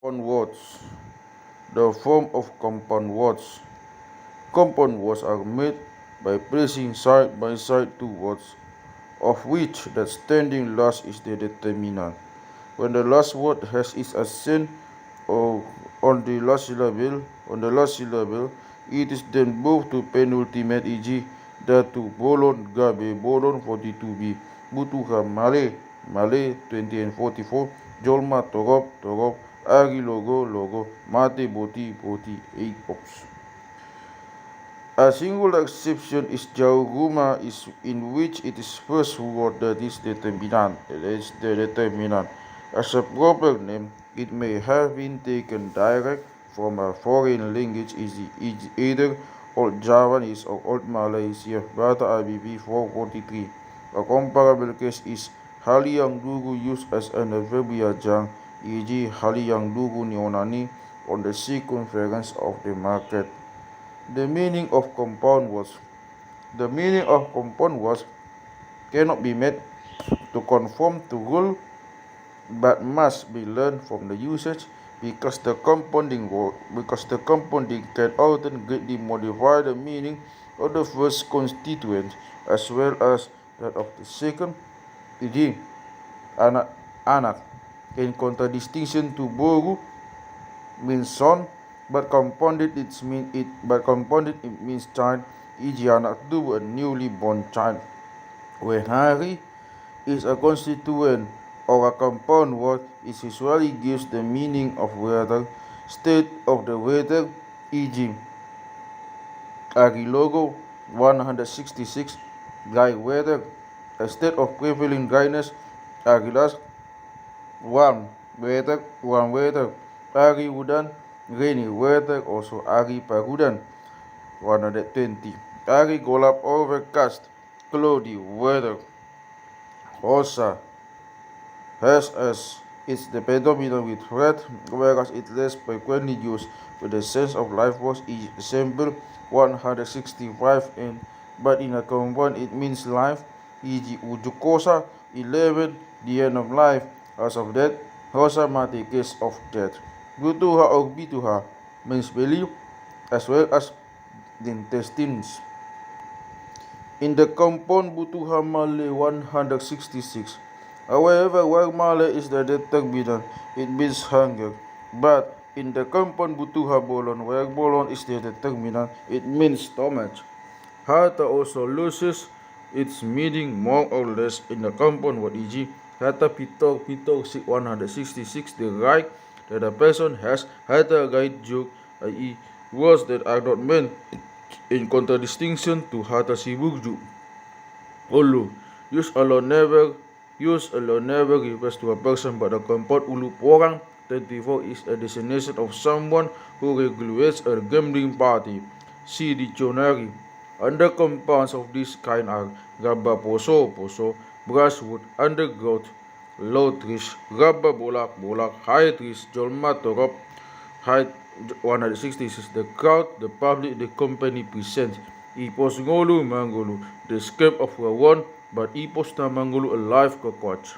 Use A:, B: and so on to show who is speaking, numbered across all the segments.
A: Compound words. The form of compound words. Compound words are made by placing side by side two words, of which the standing last is the determinant. When the last word has its accent on the last syllable, it is then moved to penultimate, e.g. datu, bolon, gabe, bolon 42b, butuha, male, male 20 and 44, jolma, torop, torop, agi, logo, logo, mate, boti, boti, 8 ops. A single exception is jauruma, in which it is first word that is determinant. It is the determinant. As a proper name, it may have been taken direct from a foreign language, either Old Javanese or Old Malaysia, Bata IBB 443. A comparable case is Haliang Dugu used as an adverbial, e.g. Haliang Dugu Nionani on the circumference of the market. The meaning of compound words. The meaning of compound words cannot be made to conform to rule, but must be learned from the usage, because the compounding can often greatly modify the meaning of the first constituent as well as that of the second, e.g. anak, in contradistinction to boru, means son, but compounded it means child, e.g. anak tubuh, a newly born child. When hari is a constituent or a compound word, it usually gives the meaning of weather, state of the weather, e.g. Ari logo 166, dry weather, a state of prevailing dryness, Ari last, warm weather, Ari udan, rainy weather, also Ari parudan 120. Ari golap, overcast, cloudy weather. Rosa has as its the predominant with red, whereas it less frequently used with the sense of life was example 165, but in a compound it means life, e.g. ujukosa 11, the end of life, as of death, rosa mati, case of death. Butuha or bituha means belly as well as the intestines. In the compound butuha male 166, however, while male is the determinant, it means hunger. But in the compound butuha bolon, where bolon is the determinant, it means stomach. Hata also loses its meaning more or less in the compound word, e.g. hata pitok 166, the right that a person has, hata right joke, i.e. words that are not meant in contradistinction to hata sibugju. Ulu, use alone never refers to a person, but the compound ulu porang 24 is a designation of someone who regulates a gambling party. See dictionary. Under compounds of this kind are gaba poso, brushwood, undergrowth, low trees, gaba bolak, high trees, jolma torop, high 166, the crowd, the public, the company present. Ipos ngolu mangolu, the scam of a one, but ipos na mangolu, a live cockroach.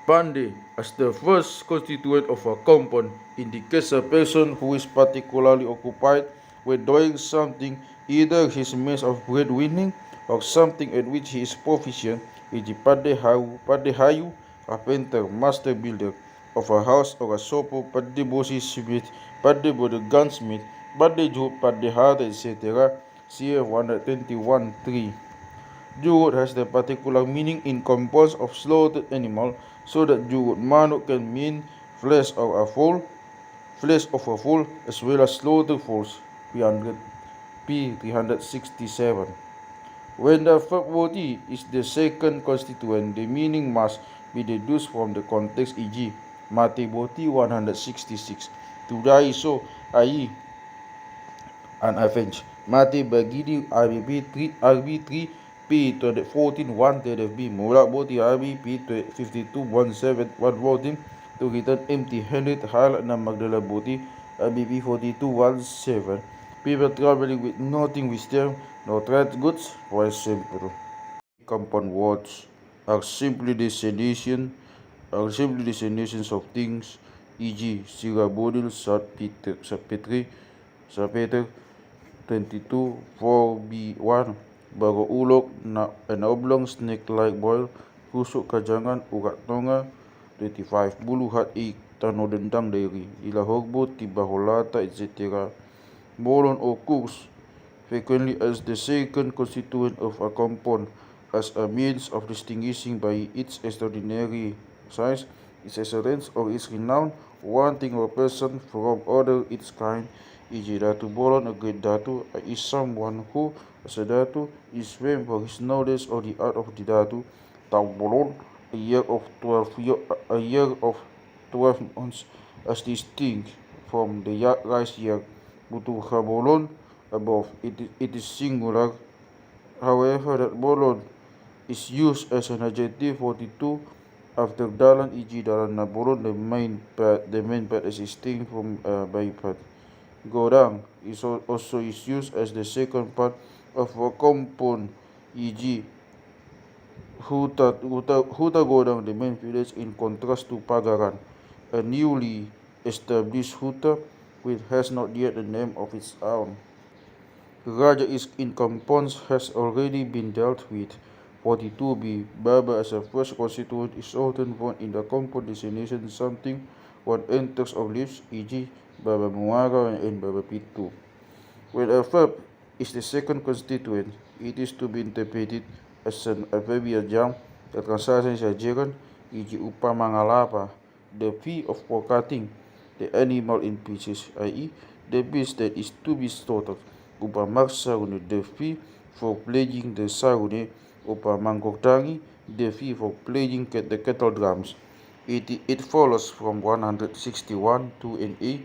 A: Pande, as the first constituent of a compound, indicates a person who is particularly occupied with doing something, either his means of breadwinning or something at which he is proficient, e.g. Padehayu, carpenter, master builder of a house or a sopo, Padebosi smith, Padebo the gunsmith, Padejo, Padehada, etc. CF 121.3. Jurut has the particular meaning in compounds of slaughtered animal, so that jurut manuk can mean flesh of a foal, as well as slaughtered fowls. P367. When the verb body is the second constituent, the meaning must be deduced from the context, e.g. mati boti 166, to die so, i.e. unavenged. Mati bagidi RB3 P14 1 mulak boti RB P52 17 1 to return empty-handed, hal na magdala boti RB P42 17. People traveling with nothing with them, no trade goods, for example. Compound words are simply designations of things e.g. Sirabodil, Salpeter 22, 4B1, Bagoulok na an oblong snake-like boil, kusuk kajangan, urat tonga, 25, bulu hat ik, tano dendang dairy, ilahogbo, tibaholata, etc. Boron occurs frequently as the second constituent of a compound, as a means of distinguishing by its extraordinary size, its excellence, or its renown, one thing or person from other its kind, e.g. Datu Boron, a great Datu, is someone who, as a Datu, is famed for his knowledge of the art of the Datu. Tau Boron, a year of 12 months, as distinct from the rice year. Butuha Bolon, above, it is singular. However, that Bolon is used as an adjective 42 after Dalan, e.g. Dalan na Bolon, the main part is distinct from bipart. Godang also is used as the second part of a compound, e.g. Huta Godang, the main village, in contrast to Pagaran, a newly established Huta which has not yet a name of its own. Raja is in compounds has already been dealt with. 42b. Baba as a first constituent is often found in the compound designation something one enters or leaves, e.g. Baba Muara and Baba Pitu. When a verb is the second constituent, it is to be interpreted as an adverbial jam that consists sajakan, e.g. upama ngalapa, the fee of cutting the animal in pieces, i.e. the beast that is to be slaughtered. Upama sarune, the fee for pledging the sarune. Upama ngoktangi, the fee for pledging the kettle drums. It follows from 161 to NA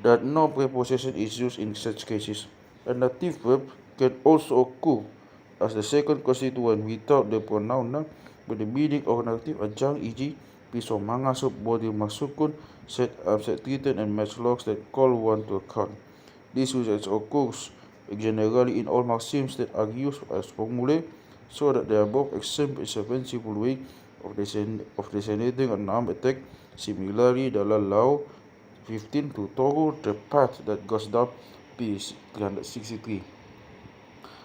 A: that no preposition is used in such cases. A native verb can also occur as the second constituent without the pronoun na, but the meaning of native adjunct, e.g. piso mangasok body maksukun, set up, set written, and matchlocks that call one to account. This usage occurs generally in all maxims that are used as formulae, so that the above example is a fanciful way of designating a noun attack. Similarly, dalam law 15 to Togo, the path that goes down, page 363.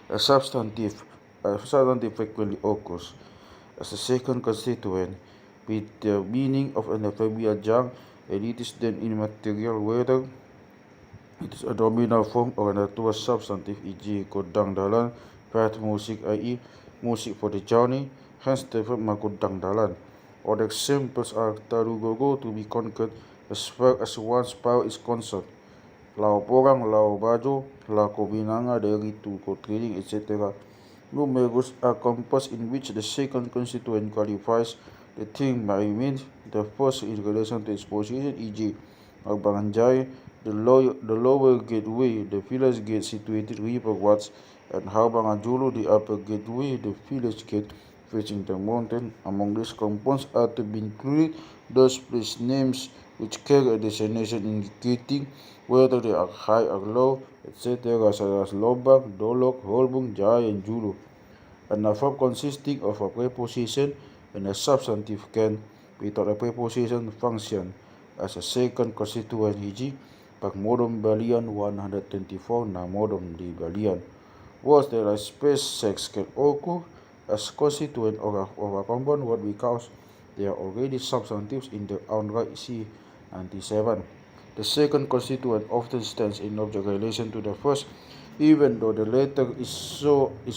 A: A substantive frequently occurs as a second constituent with the meaning of an adverbial adjunct, and it is then immaterial whether it is a dominant form or a natural substantive, e.g. Godang Dalan, path music, i.e. music for the journey, hence the verb magodang dalan. Other examples are tarugogo, to be conquered, as far as one's power is concerned. Lao porang, lao bajo, lao kobinanga, dairy to go trading, etc. Numerous are composed in which the second constituent qualifies the thing by means the first in relation to its position, e.g. Agbanganjai, the lower gateway, the village gate situated riverwards, and Habanganjulu, the upper gateway, the village gate facing the mountain. Among these compounds are to be included those place names which carry a designation indicating whether they are high or low, etc., such as Lobak, Dolok, Holbung, Jai, and Julu. And a verb consisting of a preposition and a substantive can, without a preposition, function as a second constituent, e.g. Pagmodom Balian 124 Namodom di Balian. Words that are space sex can occur as constituent of a compound word because they are already substantives in their own right. See 97. The second constituent often stands in object relation to the first, even though the latter is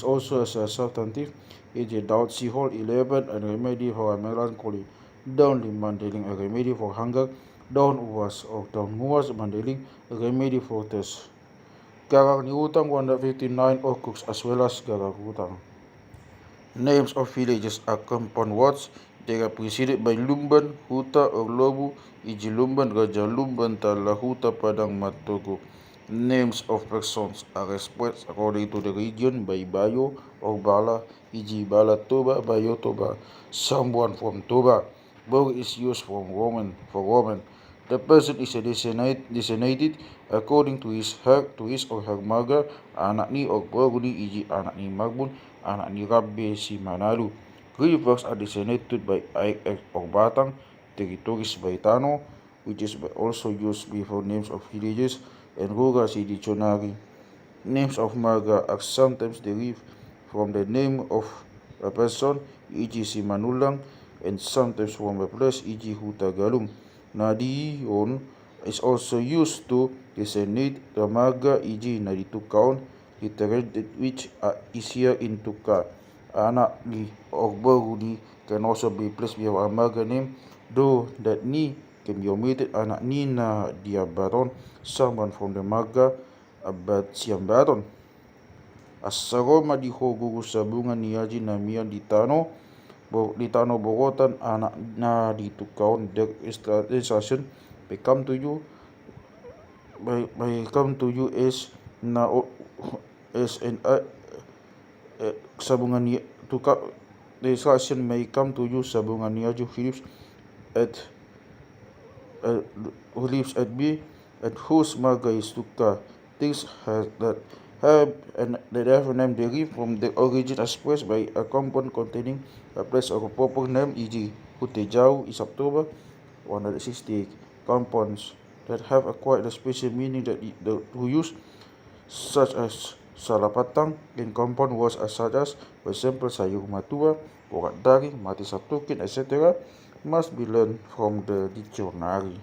A: also a substantive, e.g. Daud Sihol 11, a remedy for a melancholy. Daun Mandeling, a remedy for hunger. Daun Uwas or Daun Uwas Mandeling, a remedy for thirst. Garang Niutang 159 occurs as well as Garang Utang. Names of villages are compound words. They are preceded by Lumban, Huta, or Lobu, e.g. Lumban, Raja Lumban, Tala, Huta, Padang, Matogo. Names of persons are expressed according to the region by Bayo or Bala, e.g. Bala Toba, Bayo Toba. Someone from Toba. Bog is used for woman. The person is designated according to his or her mother, anak ni or Boguni, e.g. anak ni Magbun, anak ni Rabbe si Manalu. Rivers are designated by IX or Batang, territories by Tano. which is also used before names of villages and rural dictionary. Names of marga are sometimes derived from the name of a person, e.g. Simanulang, and sometimes from a place, e.g. Hutagalung. Nadion is also used to designate the marga, e.g. Naditukaon, literally which is here in Tuka. Anak ni or baru can also be placed before a marga name, though that ni can be omitted. Anak ni na diabaron, someone from the marga abad siambaron. Asaroma di hoguru sabungan ni Haji Namian di Tano Borotan anak na di Tukaon. The instruction may come to you as na as an sabungan ni Tuka. The instruction may come to you sabungan ni Haji Phillips who lives at B and whose marga is Tuka. Things that have a name derived from the origin expressed by a compound containing a place or a proper name, e.g. Hutejau is October 168. Compounds that have acquired a special meaning that who use, such as Salapatang, in compound words such as, for example, Sayur Matua, Borat Daring, Mati Satukin, etc., must be learned from the dictionary.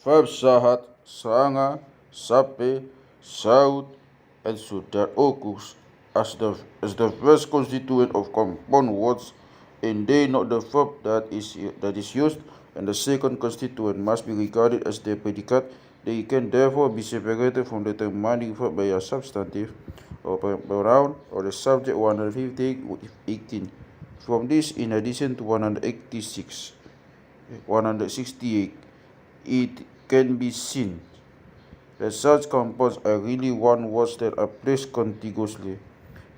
A: Verbs Sahat, Sanga, Sape, Saud, and Sudar occurs as the first constituent of compound words, and they not the verb that is used, and the second constituent must be regarded as the predicate. They can therefore be separated from the terminating verb by a substantive or pronoun or the subject. 118. From this, in addition to 168, it can be seen that such compounds are really one words that are placed contiguously.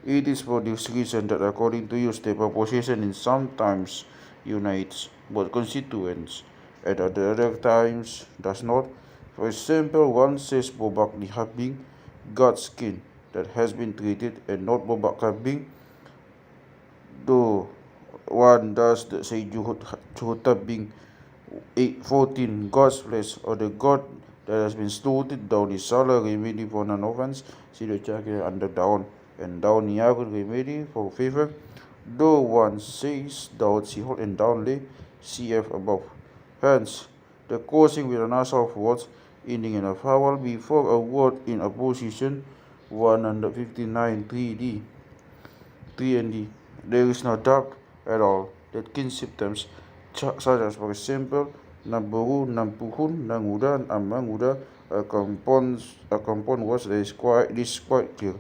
A: It is for this reason that, according to use, the proposition in sometimes unites both constituents and at other times does not. For example, one says Bobak ni Habing got skin that has been treated and not Bobak Habing, though one does say Juhutabing 14 God's flesh, or the God that has been slaughtered down is Salah remedy for non offense, see the jacket under down, and down Yagun remedy for favor, though one says down Sihot and down lay CF above. Hence, the causing with an answer of words ending in a vowel before a word in a position 159 3D 3 and D. There is no doubt at all that kin symptoms such as, for example, Namburu, Nampuhun, Nanguda, and Amanguda are compound words that is quite clear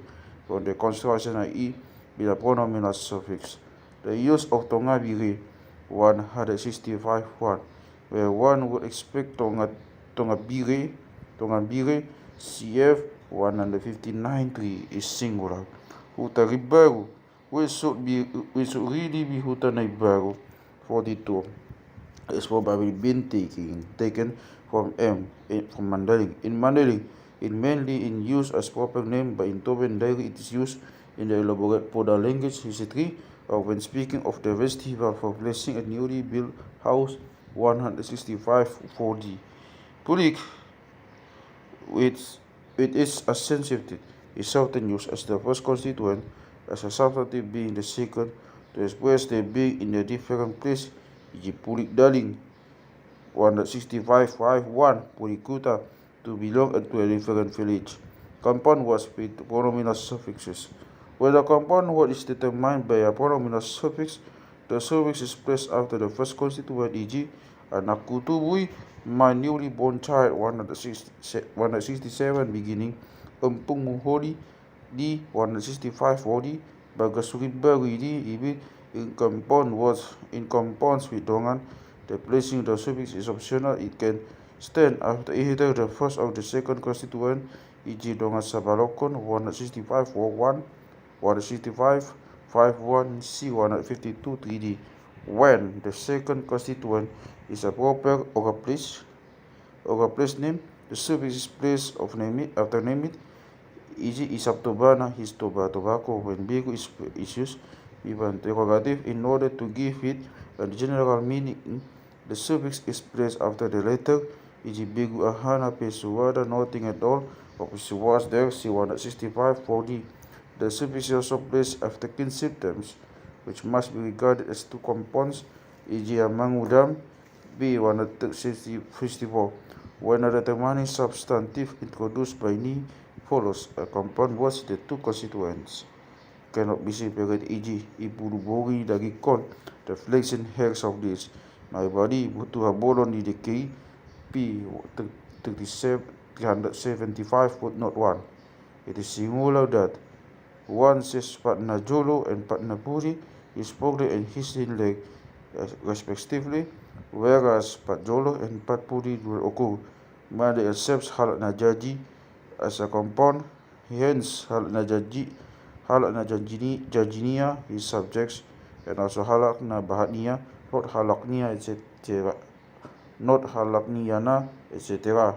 A: from the construction, i.e. with a pronominal suffix. The use of Tongabire 165 1, where one would expect Tongabire CF 159 3 is singular. Hutaribaru, which should really be Hutanaibaru 42, is probably been taken from from Mandarin. In Mandarin, it mainly in use as proper name, but in Toban Diary it is used in the elaborate Poda language history, or when speaking of the festival for blessing a newly built house 165 4D. Pulik, with its assensitive, is often used as the first constituent, as a substantive being the second, to express the being in a different place, e.g. Pulik Daling 165 5-1, Pulikuta, to belong to a different village. Compound words with pronominal suffixes. When a compound word is determined by a pronominal suffix, the suffix is placed after the first constituent, e.g. Anakutubui, my newly born child 167, beginning Empung Muholi di 165 40, Bagasurit Bari di ibit. In compound words, in compounds with dongan, the placing of the suffix is optional. It can stand after either the first or the second constituent, e.g. dongan Sabalokon 165 41, 165 51, C 152 3D. When the second constituent is a proper or a place name, the suffix is placed after name it, e.g. Isaptobana, Histoba, tobacco. When Bigu is used with an interrogative in order to give it a general meaning, the suffix is placed after the letter e.g. Bigu Ahana Pesuada, nothing at all, or Pesuas there, C165 4D. The species also placed after kin symptoms, which must be regarded as two compounds, e.g. among them, B164. When a determining substantive introduced by Ni follows a compound was the two constituents cannot be separated, e.g. ibuluburi dari kon, the flexion hairs of this. My body butuh bolon di DKI P 375 footnote 1. It is singular that one says Patna Jolo and Patna Puri is spoken in his leg respectively, whereas Pat Jolo and Pat Puri will occur. Mother accepts Halat Najaji as a compound, hence Halat Najajinia is subjects, and also Halak na Bahania, not Halaknia, etc. Not Halakniana, etc.